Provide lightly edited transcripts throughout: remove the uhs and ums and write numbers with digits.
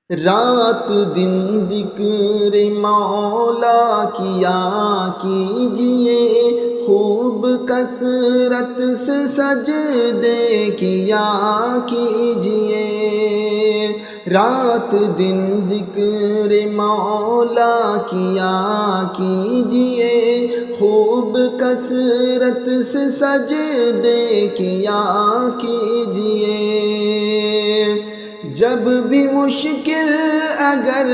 رات دن ذکر مولا کیا کیجئے، خوب کثرت سے سجدے کیا کیجئے۔ رات دن ذکر مولا کیا کیجئے، خوب کثرت سے سجدے کیا کیجئے۔ جب بھی مشکل اگر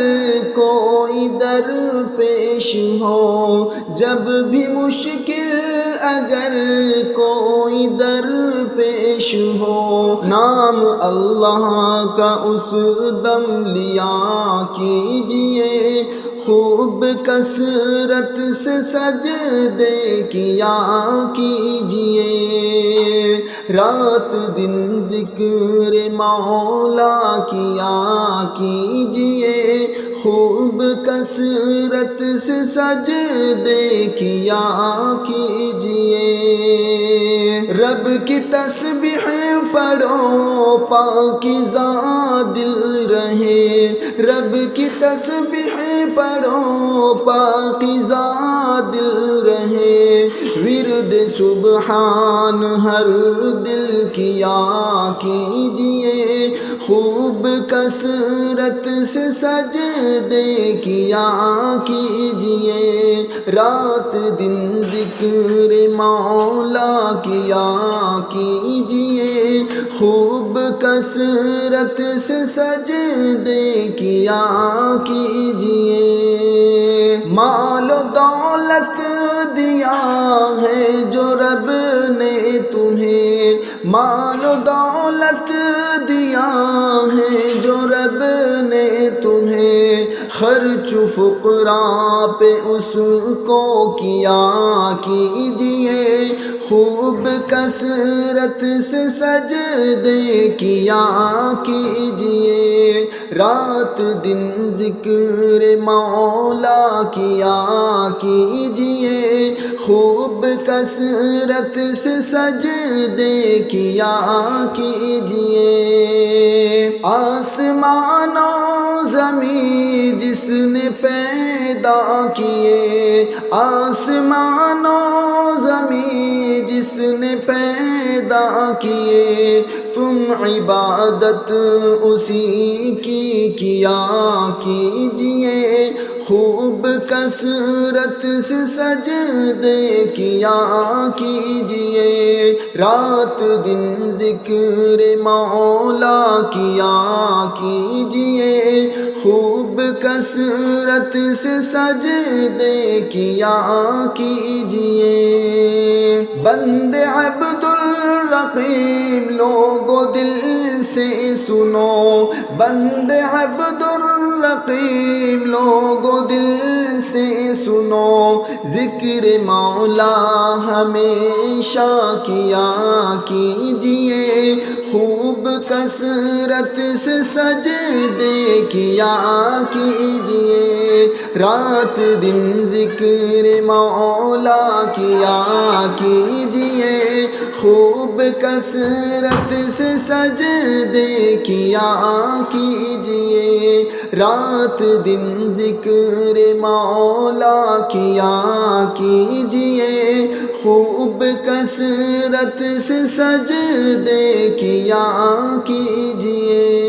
کوئی در پیش ہو، جب بھی مشکل اگر کوئی در پیش ہو، نام اللہ کا اس دم لیا کیجئے، خوب کثرت سے سجدے کیا کیجئے۔ رات دن ذکر مولا کیا کیجئے، خوب کثرت سے سجدے کیا کیجئے۔ رب کی تسبیح پڑھو پاکیزہ دل رہے، رب کی تسبیح پڑھو پاکیزہ دل رہے، ورد سبحان ہر دل کیا کیجئے، خوب کثرت سے سجدے کیا کیجئے۔ رات دن ذکر مولا کیا کیجئے، خوب کثرت سے سجدے کیا کیجئے۔ مال و دولت دیا ہے جو رب نے تمہیں، مال و دولت دیا ہے جو رب نے تمہیں، خرچ فقراء پہ اس کو کیا کیجئے، خوب کثرت سے سجدے کیا کیجئے۔ رات دن ذکر مولا کیا کیجئے، خوب کثرت سے سجدے کیا کیجئے۔ آسمان و زمین جس نے پیدا کیے، آسمان و زمین جس نے پیدا کیے، تم عبادت اسی کی کیا کیجئے، خوب کثرت سے سجدے کیا کیجئے۔ رات دن ذکر مولا کیا کیجئے، خوب کثرت سے سجدے کیا کیجئے۔ بند عبد الرقیب لوگو دل سے سنو، بند عبد الرقیب لوگو دل سے سنو، ذکر مولا ہمیشہ کیا کیجئے، خوب کثرت سے سجدے کیا کیجئے۔ رات دن ذکر مولا کیا کیجئے، خوب کثرت سے سجدے کیا کیجئے۔ رات دن ذکر مولا کیا کیجئے، خوب کثرت سے سجدے کیا کیجئے۔